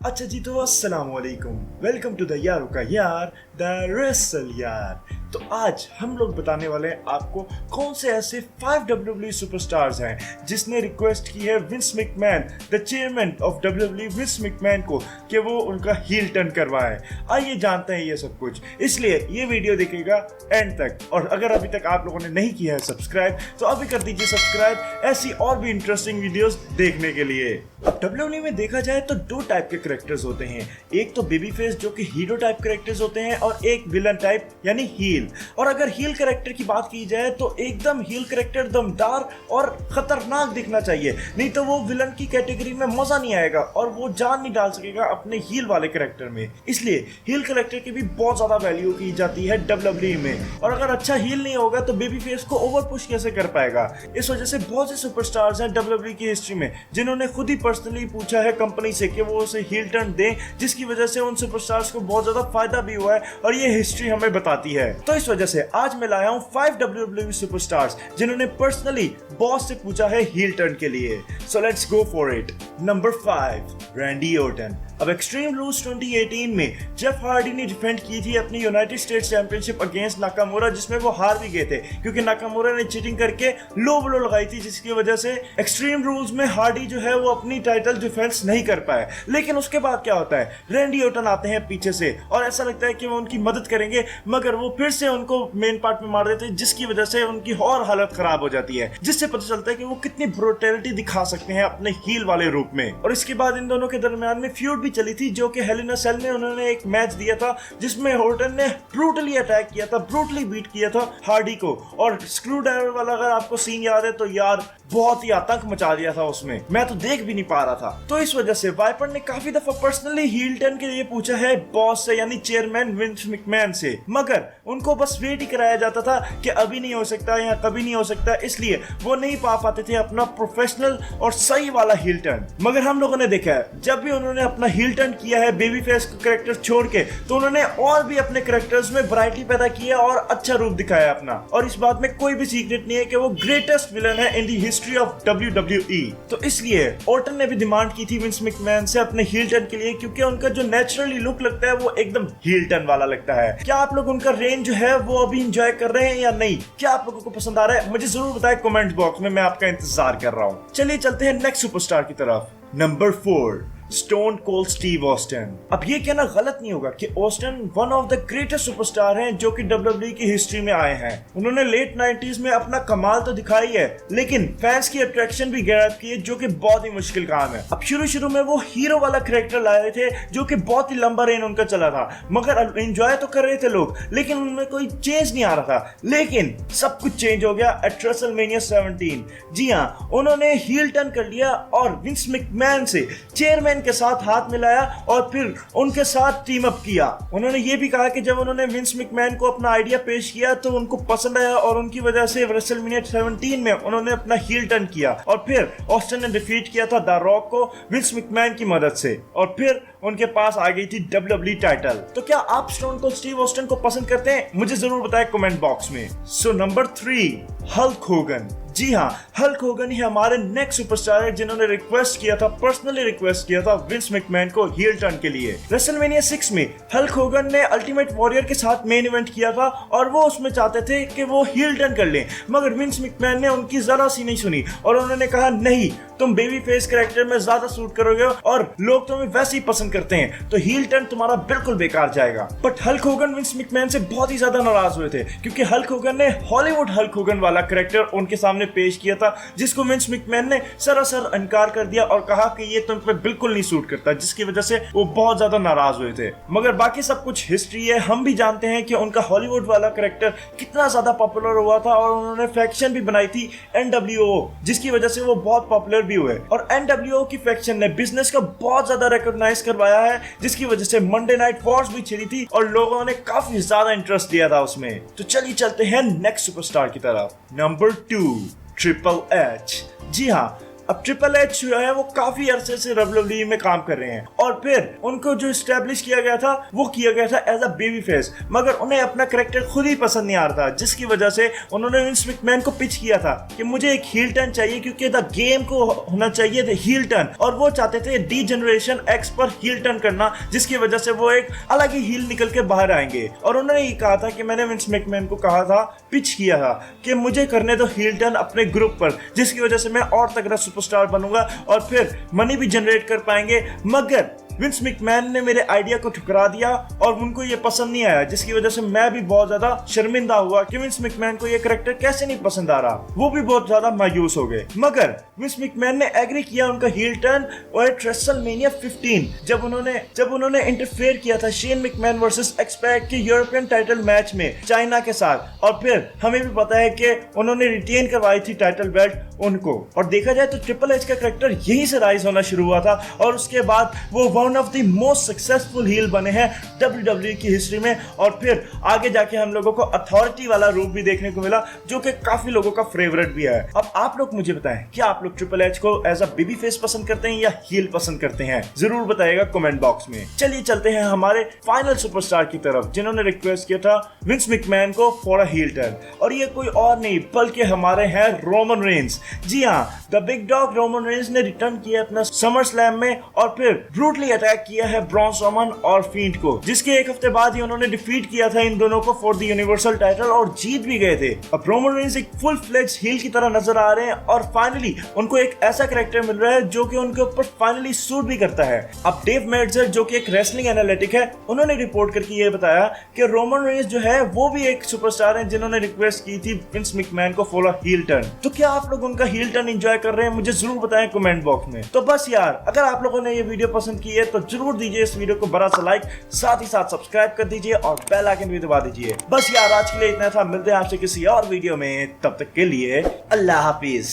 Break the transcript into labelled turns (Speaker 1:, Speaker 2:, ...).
Speaker 1: अच्छा जी, तो अस्सलाम वालेकुम, वेलकम टू द यारों का यार, द रेसल यार। तो आज हम लोग बताने वाले हैं आपको कौन से ऐसे 5 WWE सुपरस्टार्स हैं जिसने रिक्वेस्ट की है Vince McMahon, the chairman of WWE Vince McMahon को, कि वो उनका हील टर्न करवाए। आइए जानते हैं ये सब कुछ, इसलिए ये वीडियो देखिएगा एंड तक। और अगर अभी तक आप लोगों ने नहीं किया है सब्सक्राइब, तो अभी कर दीजिए सब्सक्राइब ऐसी और भी इंटरेस्टिंग वीडियोस देखने के लिए। अब WWE में देखा जाए तो दो टाइप के कैरेक्टर्स होते हैं, एक तो बेबी फेस जो कि हीरो टाइप कैरेक्टर्स होते हैं, और एक विलन टाइप यानी हील। और अगर हील कैरेक्टर की बात की जाए तो एकदम हील कैरेक्टर दमदार और खतरनाक दिखना चाहिए, नहीं तो वो विलन की कैटेगरी में मजा नहीं आएगा और वो जान नहीं डाल सकेगा अपने हील वाले कैरेक्टर में। इसलिए हील कैरेक्टर की भी बहुत ज्यादा वैल्यू की जाती है WWE में। और अगर अच्छा हील नहीं होगा तो बेबी फेस को ओवर पुश कैसे कर पाएगा। इस वजह से बहुत से सुपरस्टार्स हैं WWE की हिस्ट्री में जिन्होंने खुद ही पर्सनली पूछा है कंपनी से कि वो उसे हील टर्न दें, जिसकी वजह से उन सुपरस्टार्स को बहुत ज्यादा फायदा भी हुआ है और ये हिस्ट्री हमें बताती है। तो इस वजह से आज मैं लाया हूं 5 WWE सुपरस्टार्स जिन्होंने पर्सनली बॉस से पूछा है हील टर्न के लिए। So let's go for it. Number 5, Randy Orton. अब एक्सट्रीम रूल्स 2018 में जेफ हार्डी ने डिफेंड की थी अपनी United states championship against Nakamura, जिसमें वो हार भी गए थे क्योंकि नाकामुरा ने चीटिंग करके लो ब्लो लगाई थी, जिसकी वजह से एक्सट्रीम रूल्स में हार्डी जो है वो अपनी टाइटल डिफेंस नहीं कर पाए। लेकिन उसके बाद क्या होता है, रैंडी ऑर्टन आते हैं पीछे से और ऐसा लगता है कि वो उनकी मदद करेंगे, मगर वो फिर से उनको मेन पार्ट में मार देते हैं, जिसकी वजह से उनकी और हालत खराब हो जाती है, जिससे पता चलता है कि वो कितनी ब्रूटैलिटी दिखा सकते हैं अपने हील वाले रूप में। और इसके बाद इन दोनों के दरमियान में फ्यूड भी चली थी, जो कि हेल इन अ सेल में उन्होंने एक मैच दिया था जिसमें ऑर्टन ने ब्रूटली अटैक किया था, ब्रूटली बीट किया था हार्डी को। और स्क्रू ड्राइवर वाला अगर आपको सीन याद है तो यार बहुत ही आतंक मचा दिया था उसमें, मैं तो देख भी नहीं पा रहा था। तो इस वजह से वाइपर ने काफी दफा पर्सनली हील टर्न के लिए पूछा है बॉस से यानी चेयरमैन विंस मैकमैन से, मगर उनको बस वेट ही कराया जाता था कि अभी नहीं हो सकता या कभी नहीं हो सकता, इसलिए वो नहीं पा पाते थे अपना प्रोफेशनल और सही वाला हील टर्न। मगर हम लोगों ने देखा है जब भी उन्होंने अपना हील टर्न किया है बेबी फेस कैरेक्टर छोड़ के, तो उन्होंने और भी अपने कैरेक्टर्स में वैरायटी पैदा किया और अच्छा रूप दिखाया अपना। और इस बात में कोई भी सीक्रेट नहीं है कि वो ग्रेटेस्ट विलन है in the history of WWE। तो इसलिए ऑर्टन ने भी डिमांड की थी विंस मैकमैन से अपने हील टर्न के लिए, क्योंकि उनका जो नेचुरली लुक लगता है वो एकदम हील टर्न वाला लगता है। क्या आप लोग उनका रेंज जो है वो अभी एंजॉय कर रहे हैं या नहीं? क्या आप लोगों को पसंद आ रहा है? मुझे जरूर बताएं कमेंट बॉक्स में, मैं आपका इंतजार कर रहा हूँ। चलिए चलते हैं नेक्स्ट सुपरस्टार की तरफ। Number 4, stone cold Steve Austin. अब ये कहना गलत नहीं होगा कि Austin one of the greatest superstar हैं जो कि WWE की हिस्ट्री में आए हैं। उन्होंने लेट 90s में अपना कमाल तो दिखाई है, लेकिन फैंस की अट्रैक्शन भी ग्रैब की है, जो कि बहुत ही मुश्किल काम है। अब शुरू में वो हीरो वाला कैरेक्टर लाए थे जो कि बहुत ही लंबा रेन उनका चला था, मगर एंजॉय तो कर रहे थे लोग, लेकिन उनमें कोई चेंज नहीं आ रहा था। लेकिन सब कुछ चेंज हो गया एट रेसलमेनिया 17। जी हाँ, उन्होंने हील टर्न कर लिया और विंस मैकमैन से चेयरमैन के साथ हाथ मिलाया और फिर उनके साथ टीम अप किया। उन्होंने ये भी कहा कि जब उन्होंने विंस मैकमैन को अपना आइडिया पेश किया तो उनको पसंद आया और उनकी वजह से रेसलमेनिया 17 में उन्होंने अपना हील टर्न किया और फिर ऑस्टिन ने डिफीट किया था द रॉक को विंस मैकमैन की मदद से, और फिर उनके पास आ गई थी WWE टाइटल। तो क्या आप स्टोन कोल्ड स्टीव ऑस्टिन को पसंद करते हैं? मुझे जरूर बताएं कमेंट बॉक्स में। So number 3, Hulk Hogan. जी हाँ, हल्क होगन ही हमारे नेक्स्ट सुपरस्टार है जिन्होंने रिक्वेस्ट किया था, पर्सनली रिक्वेस्ट किया था विंस मैकमैन को हील टर्न के लिए। रेसलमेनिया 6 में हल्क होगन ने अल्टीमेट वॉरियर के साथ मेन इवेंट किया था और वो उसमें चाहते थे कि वो हील टर्न कर लें, मगर विंस मैकमैन ने उनकी जरा सी नहीं सुनी और उन्होंने कहा नहीं, तुम बेबी फेस कैरेक्टर में ज्यादा सूट करोगे और लोग तुम्हें वैसे ही पसंद करते हैं, तो हील टर्न तुम्हारा बिल्कुल बेकार जाएगा। But Hulk Hogan Vince McMahon से बहुत ही ज्यादा नाराज हुए थे क्योंकि हल्क होगन ने हॉलीवुड हल्क होगन वाला कैरेक्टर उनके सामने पेश किया था, जिसको विंस मैकमैन ने सरासर इनकार कर दिया और कहा कि ये तुम पे बिल्कुल नहीं सूट करता, जिसकी वजह से वो बहुत ज्यादा नाराज हुए थे। मगर बाकी सब कुछ हिस्ट्री है, हम भी जानते हैं कि उनका हॉलीवुड वाला कैरेक्टर कितना ज्यादा पॉपुलर हुआ था और उन्होंने फैक्शन भी बनाई थी NWO, जिसकी वजह से वो बहुत पॉपुलर भी हुए। और NWO की फैक्शन ने बिजनेस को बहुत ज्यादा रिकॉग्नाइज करवाया है, जिसकी वजह से मंडे नाइट वॉर्स भी चली थी और लोगों ने काफी ज्यादा इंटरेस्ट दिया था उसमें। तो चलिए चलते हैं नेक्स्ट सुपरस्टार की तरफ। Number 2, triple H. जी हाँ, अब ट्रिपल एच जो है वो काफी अरसे से WWE में काम कर रहे हैं और फिर उनको जो स्टैब्लिश किया गया था वो किया गया था एज अ बेबी फेस, मगर उन्हें अपना कैरेक्टर खुद ही पसंद नहीं आ रहा था, जिसकी वजह से उन्होंने विंस मैकमैन को पिच किया था कि मुझे एक हील टर्न चाहिए क्योंकि द गेम को होना चाहिए द हील टर्न, और वो चाहते थे डी जनरेशन एक्स पर हील टर्न करना, जिसकी वजह से वो एक अलग ही हील निकल के बाहर आएंगे। और उन्होंने ये कहा था कि मैंने विंस मैकमैन को कहा था, पिच किया था कि मुझे करने दो हील टर्न अपने ग्रुप पर, जिसकी वजह से मैं और तगड़ा सुपरस्टार बनूंगा और फिर मनी भी जनरेट कर पाएंगे। मगर विंस मैकमैन ने मेरे आइडिया को ठुकरा दिया और उनको ये पसंद नहीं आया, जिसकी वजह से मैं भी बहुत ज्यादा शर्मिंदा हुआ कि विंस मैकमैन को ये कैरेक्टर कैसे नहीं पसंद आ रहा। वो भी बहुत ज्यादा मायूस हो गए। मगर विंस मैकमैन ने एग्री किया उनका हील टर्न और रेसलमेनिया 15 जब उन्होंने इंटरफेयर किया था शेन मैकमैन वर्सेस एक्स-पैक के यूरोपियन टाइटल मैच में चाइना के साथ, और फिर हमें भी पता है कि उन्होंने रिटेन करवाई थी टाइटल बेल्ट उनको। और देखा जाए तो ट्रिपल एच का कैरेक्टर यहीं से राइज होना शुरू हुआ था और उसके बाद वो one of the most successful heel बने हैं WWE की हिस्ट्री में। और फिर आगे जाके हम लोगों को अथॉरिटी वाला रूप भी देखने को मिला, जो कि काफी लोगों का फेवरेट भी है। अब आप लोग मुझे बताएं, क्या आप लोग ट्रिपल एच को एज अ बेबी फेस पसंद करते हैं या हील पसंद करते हैं? जरूर बताइएगा कमेंट बॉक्स में। चलिए चलते हैं हमारे फाइनल सुपरस्टार की तरफ, जिन्होंने रिक्वेस्ट किया था विंस मैकमैन को फॉर अ हील टर्न, और ये कोई और नहीं बल्कि हमारे हैं रोमन रेंस। जी हाँ, the big dog Roman Reigns ने रिटर्न किया अपना समर स्लैम में और फिर ब्रूटली अटैक किया है ब्रॉन स्ट्रोमन और फील्ड को, जिसके एक हफ्ते बाद ही उन्होंने डिफीट किया था इन दोनों को फॉर द यूनिवर्सल टाइटल और जीत भी गए थे। अब रोमन रेंस एक फुल फ्लेज हील की तरह नजर आ रहे हैं और फाइनली उनको एक ऐसा कैरेक्टर मिल रहा है जो कि उनके ऊपर फाइनली सूट भी करता है। अब डेव मेल्ट्जर जो कि एक रेसलिंग एनालिटिक है, उन्होंने रिपोर्ट करके ये बताया कि रोमन रेंस जो है वो भी एक सुपरस्टार है जिन्होंने रिक्वेस्ट की थी विंस मैकमैन को फॉर अ हील टर्न। तो क्या आप लोग उनका हील टर्न एंजॉय कर रहे हैं? मुझे जरूर बताएं कमेंट बॉक्स में। तो बस यार, अगर आप लोगों ने ये वीडियो पसंद की है तो जरूर दीजिए इस वीडियो को बड़ा सा लाइक, साथ ही साथ सब्सक्राइब कर दीजिए और बेल आइकन भी दबा दीजिए। बस यार, आज के लिए इतना था। मिलते हैं आपसे किसी और वीडियो में, तब तक के लिए अल्लाह हाफिज।